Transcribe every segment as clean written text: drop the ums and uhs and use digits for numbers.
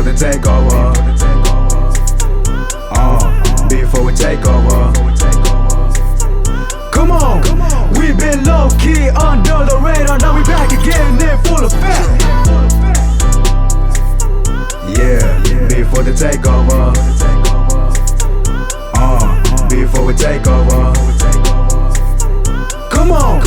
before the takeover. Before we take over. Come on, we've been low-key under the radar. Now we back again in full effect. Yeah, before the takeover. Before we take over. Come on,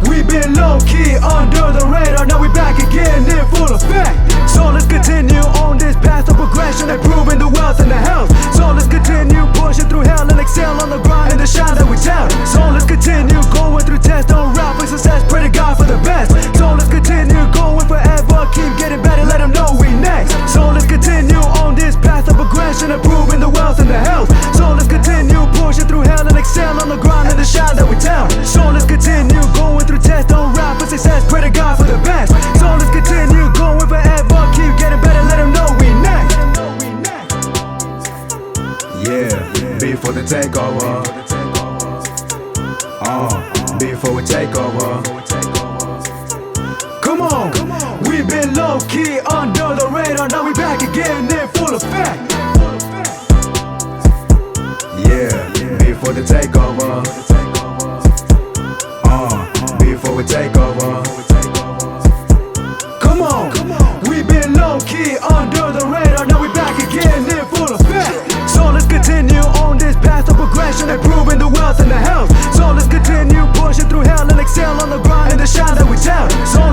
we've been low-key under the radar. Now we back again in full effect. So let's continue on this path of progression, improving the wealth and the health. So let's continue pushing through hell and excel on the grind and the shine that we tell. So let's continue going through tests, don't rap for success, pray to God for the best. So let's continue going forever, keep getting better, let them know we next. So let's continue on this path of progression, improving the wealth and the health. So let's continue pushing through hell and excel on the grind and the shine that we tell. So let's continue going through tests, don't rap for success, pray to God for the best. So let's continue going forever, keep getting better, let them know we next. Yeah, before the takeover. Before we take over. Come on, we've been low-key under the radar. Now we back again in full effect. Yeah, before the takeover. Before we take over. Come on, we've been low-key under the radar. Now we back again in full effect. So let's continue on this path of progression, improving the wealth and the health. So let's continue pushing through hell and excel on the grind and the shine that we tell. So